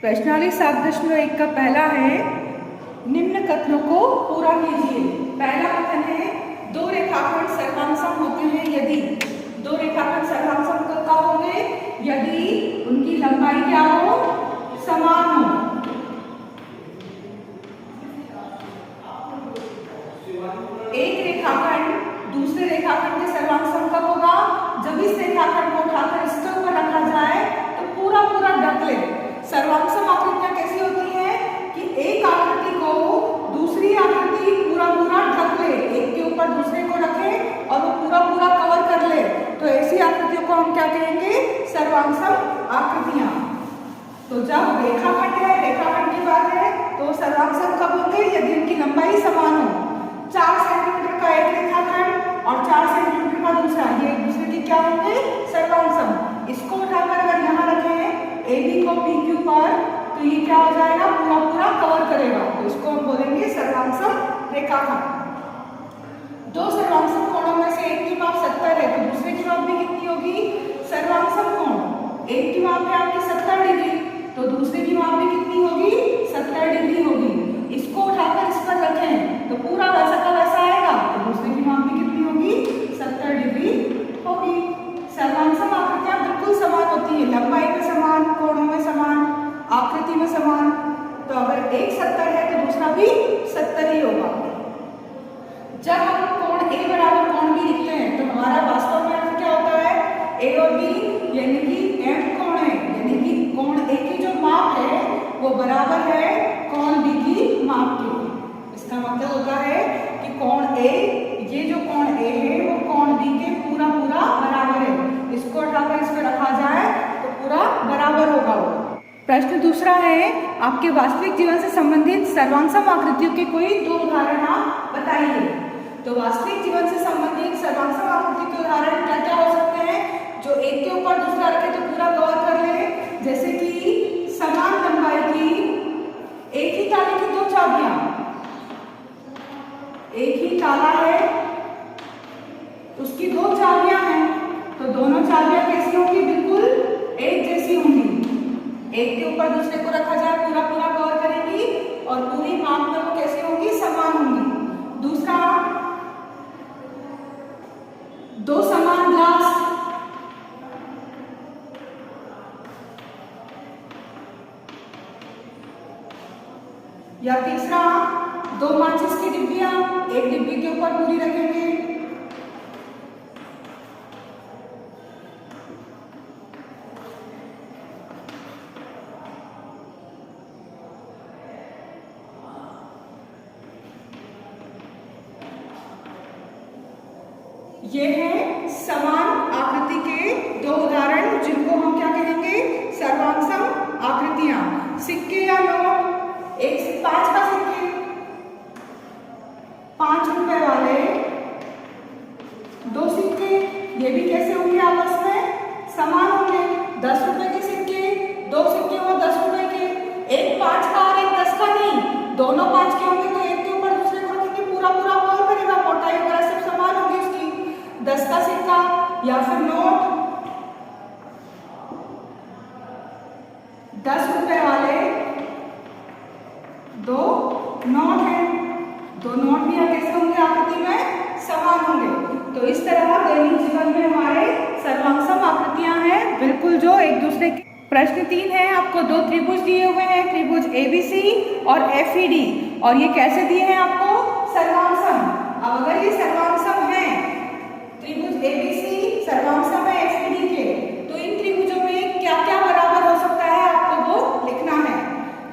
प्रश्नावली 7.1 का पहला है, निम्न कथनों को पूरा कीजिए। पहला कथन है, दो रेखाखंड सर्वांगसम होते हैं यदि दो रेखाखंड सर्वांगसम कब होंगे? यदि उनकी लंबाई क्या हो? समान हो। एक रेखाखंड दूसरे रेखाखंड के सर्वांगसम कब होगा? जब इस रेखाखंड को उठाकर इसके ऊपर रखा जाए तो पूरा पूरा ढक ले। सर्वांगसम आकृतियां कैसी होती हैं कि एक आकृति को दूसरी आकृति पूरा पूरा ढक ले, एक के ऊपर दूसरे को रखे और वो पूरा पूरा कवर कर ले, तो ऐसी आकृतियों को हम क्या कहेंगे? सर्वांगसम आकृतियां। तो जब रेखाखंड है, रेखाखंड की बात है, तो सर्वांगसम कब होंगे? यदि उनकी लंबाई समान हो। 4 सेंटीमीटर का एक रेखाखंड और 4 सेंटीमीटर का दूसरा, ये एक दूसरे के क्या होंगे? सर्वांगसम। इसको उठाकर अगर यहाँ रखें AB को PQ पर, तो ये क्या हो जाएगा? पूरा पूरा कवर करेगा, तो इसको हम बोलेंगे सर्वांगसम रेखाखंड। दो सर्वांगसम कोणों में से एक की माप 70 है, तो दूसरे की माप भी कितनी होगी? सर्वांगसम कोण। एक की माप है आपकी 70 डिग्री, तो दूसरे की माप भी कितनी होगी? 70 डिग्री होगी। इसको उठाकर इस पर रखें तो पूरा वैसा का वैसा आएगा, तो दूसरे की माप भी कितनी होगी? 70 डिग्री होगी। सर्वांगसम आकृतियां बिल्कुल समान होती है, लंबाई में समान, कोणों में समान, आकृति में समान। तो अगर एक 70 है तो दूसरा भी 70 ही होगा। जब हम कोण A बराबर कोण B लिखते हैं तो हमारा वास्तव में अर्थ क्या होता है? A और B यानी कि M कोण है, यानी कि कोण A की जो माप है वो बराबर है कोण B की माप के। इसका मतलब होता है कि कोण A, ये जो कोण A है वो कोण B के पूरा पूरा बराबर है। इसको उठाकर इस पर रखा जाए तो पूरा बराबर होगा वो। प्रश्न दूसरा है, आपके वास्तविक जीवन से संबंधित सर्वांगसम आकृतियों के कोई दो उदाहरण आप बताइए। तो वास्तविक जीवन से संबंधित सर्वांगसम आकृति के उदाहरण क्या क्या हो सकते हैं? जो एक के ऊपर दूसरा रखे तो पूरा कवर कर ले, जैसे कि समान लंबाई की एक ही ताले की दो चाबियां, एक ही ताला है उसकी दो चाबियां हैं, तो दोनों चाबियां कैसी होंगी? बिल्कुल एक जैसी होंगी। एक के ऊपर दूसरे को रखा जाए पूरा पूरा कवर करेंगी और पूरी माप में वो कैसी होंगी? समान होंगी। दूसरा, दो समान ग्लास, या तीसरा, दो माचिस की डिब्बियां एक डिब्बी के ऊपर पूरी रखेंगे। ये है समान आकृति के दो उदाहरण, जिनको हम क्या कहेंगे? सर्वांगसम आकृतियां। सिक्के या नोट, 5 का सिक्के, 5 रुपए वाले दो सिक्के, ये भी कैसे होंगे? आपस में समान होंगे। 10 रुपए के सिक्के, दो सिक्के वो 10 रुपए के, एक 5 का और एक 10 का नहीं, दोनों 5 के होंगे, तो एक के ऊपर दूसरे को रखेंगे, पूरा पूरा कवर करेगा, मोटाई वगैरह सब समान होगी उसकी। 10 का सिक्का या फिर नोट, 10 रुपए वाले दो नोट हैं, दो नोट भी कैसे होंगे? आकृति में समान होंगे। तो इस तरह दैनिक जीवन में हमारे सर्वांगसम आकृतियां हैं, बिल्कुल जो एक दूसरे के। प्रश्न 3 है, आपको दो त्रिभुज दिए हुए हैं, त्रिभुज ABC और FED, और ये कैसे दिए हैं आपको? सर्वांगसम। अब अगर ये सर्वांगसम है, त्रिभुज ABC सर्वांगसम है FED के, तो इन त्रिभुजों में क्या क्या बराबर हो सकता है आपको वो लिखना है।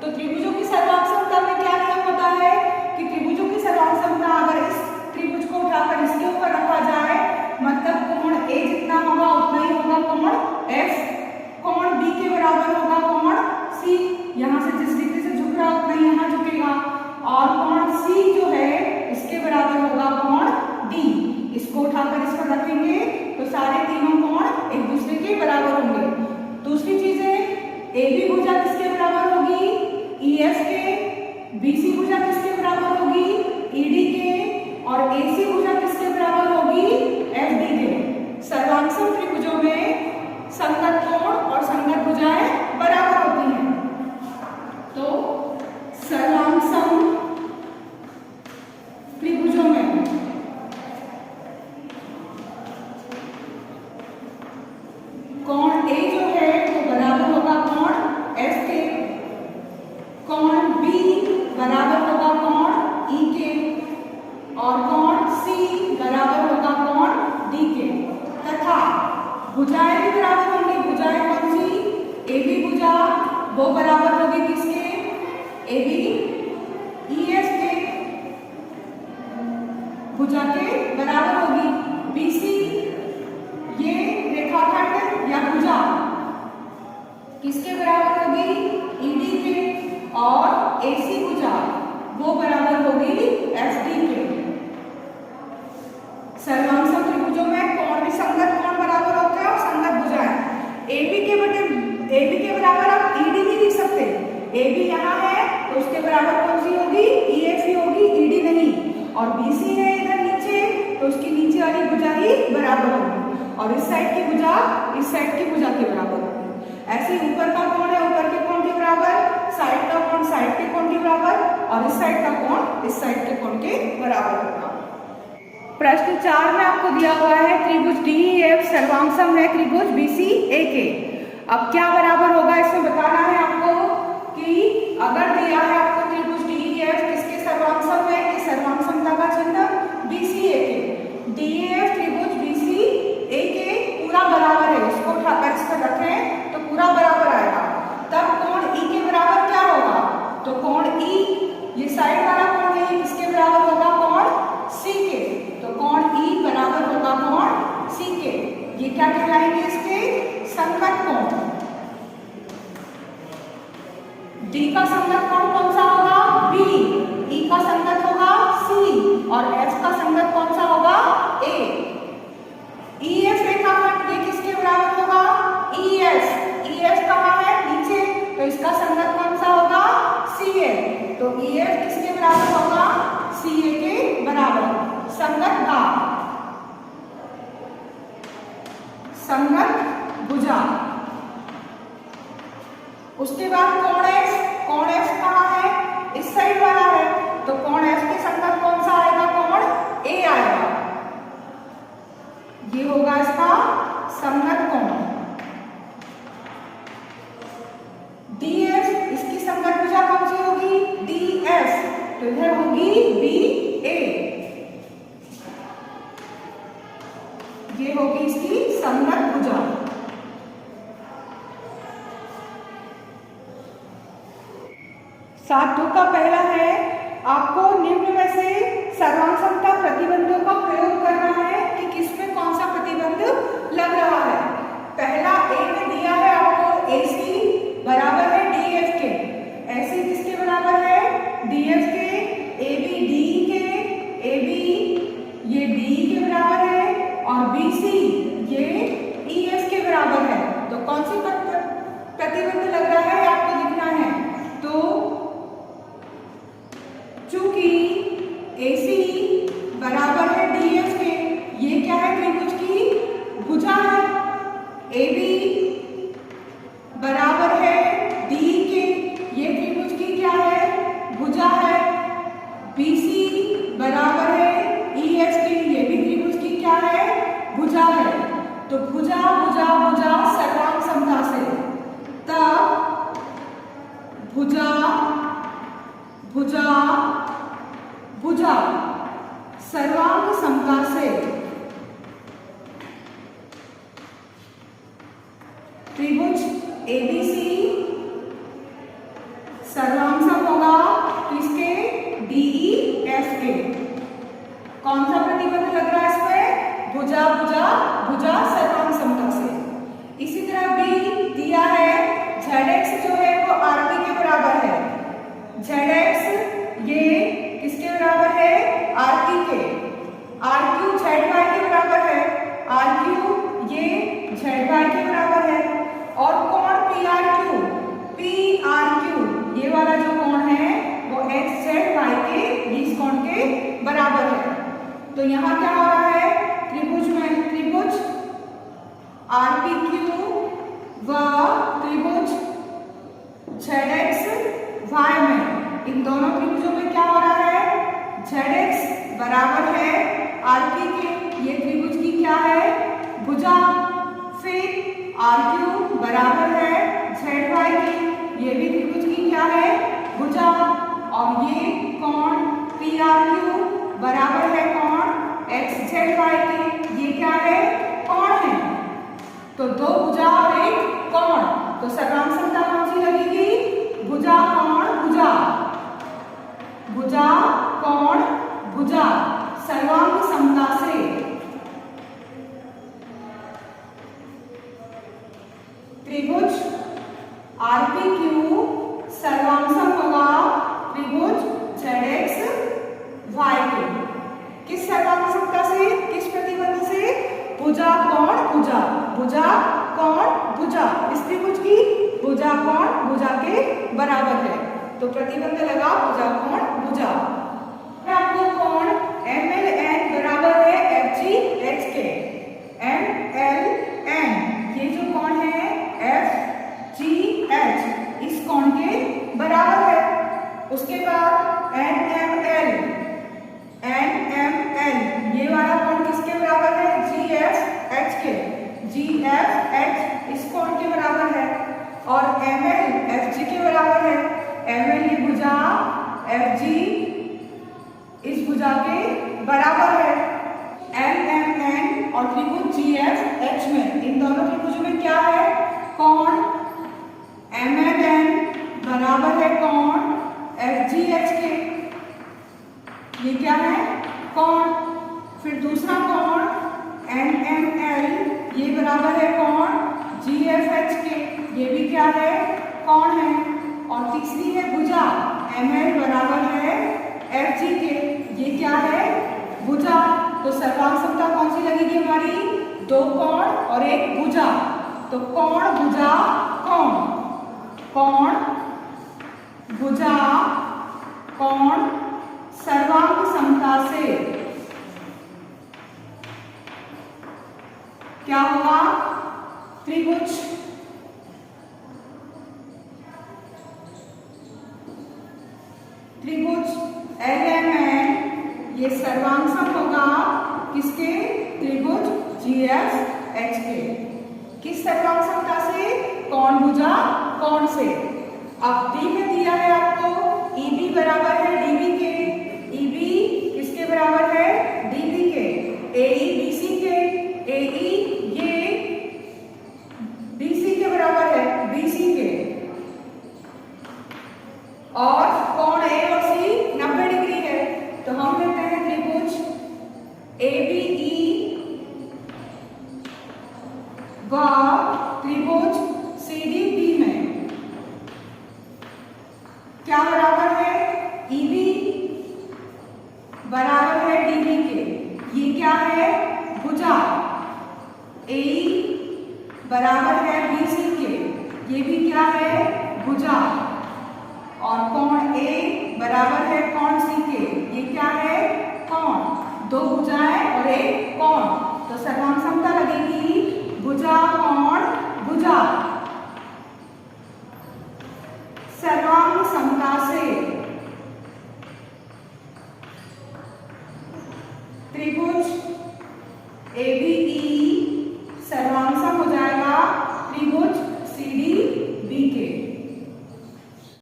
तो त्रिभुजों की सर्वांगसमता में क्या नियम होता है कि त्रिभुजों की सर्वांगसमता अगर इस त्रिभुज को उठाकर इसके ऊपर रखा जाए, मतलब कोण A जितना होगा उतना ही होगा कोण F, कोण B के बराबर होगा कोण C, यहाँ से जिस डिग्री से झुक रहा उतना ही यहाँ झुकेगा, और कोण C जो है इसके बराबर होगा कोण D। इसको उठाकर इस पर रखेंगे तो सारे तीनों कोण एक दूसरे के बराबर होंगे। दूसरी चीज है, AB भुजा किसके बराबर होगी? EF के। BC भुजा किसके बराबर होगी? ED के। और AC भुजा किसके बराबर होगी? FD के। सर्वांगसम त्रिभुजों में संगत कोण और संगत भुजाएं बराबर होती हैं। ए बी ई एफ के भुजा के बराबर होगी। बी सी ये रेखाखंड या भुजा किसके बराबर होगी? ईडी के। और एसी भुजा वो बराबर होगी एफडी के। सर्वांग त्रिभुजों में कोण विसंगत कोण बराबर होते हैं और संगत भुजाएं। एबी के बराबर आप ईडी नहीं लिख सकते। एबी यहाँ है तो उसके बराबर कौन सी होगी? ईएफ ही होगी, ईडी नहीं। और बीसी है इधर नीचे तो उसकी नीचे वाली भुजा ही बराबर होगी और इस साइड की भुजा इस साइड की भुजा के बराबर होगी। ऐसे ऊपर का कोण है ऊपर के कोण के बराबर, साइड का कोण साइड के कोण के बराबर और इस साइड का कोण इस साइड के कोण के बराबर होगा। प्रश्न 4 में आपको दिया हुआ है त्रिभुज DEF सर्वांग सम है त्रिभुज BCA के। अब क्या बराबर होगा इसमें बताना है आपको कि अगर दिया है आपको त्रिभुज DEF किसके सर्वांग सम है? ये सर्वांग समता का चिन्ह BCA के। DEF त्रिभुज BCA के पूरा बराबर है, इसको उठाकर इस पर रखें तो पूरा बराबर आएगा। तब कोण E के बराबर क्या होगा? तो कोण E ये साइड वाला कोण है किसके बराबर होगा? कोण C के। तो कोण E बराबर होगा कोण C के। ये क्या कहलाएंगे? इसके संगत कोण। D का संगत कोण कौन सा होगा? B। E का संगत होगा C और F का संगत कौन सा होगा? A। EF रेखाखंड ये किसके बराबर होगा? EF। EF कहाँ है? नीचे, तो इसका संगत कौन सा होगा? CA। तो EF किसके बराबर होगा? CA के बराबर। संगत भाग, संगत भुजा। उसके बाद कोण F। कोण F कहाँ है? इस साइड वाला है तो कोण F के संगत कौन सा आएगा? कोण A आएगा। ये होगा इसका संगत कोण। DF इसकी संगत भुजा कौन सी होगी? DF। तो इधर होगी BA। ये होगी इसकी संगत भुजा। सात का पहला है आपको निम्न में से सर्वांग समता प्रतिबंधों का प्रयोग करना है कि किसमें कौन सा प्रतिबंध लग रहा है। पहला ए में दिया है आपको AC बराबर है DF के। AC किसके बराबर है? DF के। AB D के। AB ये D के बराबर है और BC ये EF के बराबर है। तो कौन सी प्रतिबंध लग रहा है आपको लिखना है। तो चूंकि AC बराबर है DF के, ये क्या है? त्रिभुज की भुजा है। AB बराबर है D के, ये त्रिभुज की क्या है? भुजा है। BC बराबर है EF के, ये भी त्रिभुज की क्या है? भुजा है। तो भुजा भुजा भुजा सर्वांग समता से, तब भुजा भुजा भुजा सर्वांग समता से त्रिभुज ABC सर्वांग सम होगा किसके? DEF के। कौन सा प्रतिबंध लग रहा है इसमें? भुजा भुजा भुजा सर्वांग समता से। इसी तरह B दिया है ZX जो है वो RP के बराबर है। ZX ये किसके बराबर है? RP के। RQ ZY के बराबर है। RQ ये ZY के बराबर है। और कोण PRQ ये वाला जो कोण है वो XZY के बीच कोण के बराबर है। तो यहाँ क्या हो रहा है? त्रिभुज में त्रिभुज RPQ व त्रिभुज ZXY में, इन दोनों त्रिभुजों में क्या हो रहा है? ZX बराबर है RP के, ये त्रिभुज की क्या है? भुजा। फिर RQ बराबर है ZY के, ये भी त्रिभुज की क्या है? भुजा। और ये कोण PRQ बराबर है कोण XZY के, ये क्या है? कोण है। तो दो भुजा और एक कोण, तो सर्वांग समता कौन सी लगेगी? भुजा कोण भुजा। RPQ सर्वांसम होगा त्रिभुज ZXY के। किस सर्वांग समता से, किस प्रतिबंध से? भुजा कोण भुजा, भुजा कोण भुजा, इस त्रिभुज की भुजा कोण भुजा के बराबर है। तो प्रतिबंध लगा भुजा कोण भुजा। आपको कोण MLN बराबर है FGH के। MLN ये जो कोण है FGH इस कोण के बराबर है। उसके बाद NML, NML ये वाला कोण किसके बराबर है? GFH के। GFH इस कोण के बराबर है। और ML FG के बराबर है। ML ये भुजा FG इस भुजा के बराबर है। NMN और त्रिभुज GFH में, इन दोनों त्रिभुजों में क्या है? कोण MNN बराबर है कोण FGH के। ये क्या है? कोण। फिर दूसरा कोण NML ये बराबर है कोण GFH के। ये भी क्या है? कोण है। और तीसरी है भुजा ML बराबर है FG के। ये क्या है? भुजा। तो सर्वांग समता कौन सी लगेगी हमारी? दो कोण और एक भुजा। तो कोण भुजा कोण, कोण भुजा कोण सर्वांग समता से क्या होगा? त्रिभुज LMN ये सर्वांग होगा किसके? त्रिभुज GFH के। किस सर्वांग समता से? कोण भुजा कोण से। अब D में दिया है आपको EB बराबर है DB के। EB किसके बराबर है? DB के। AEB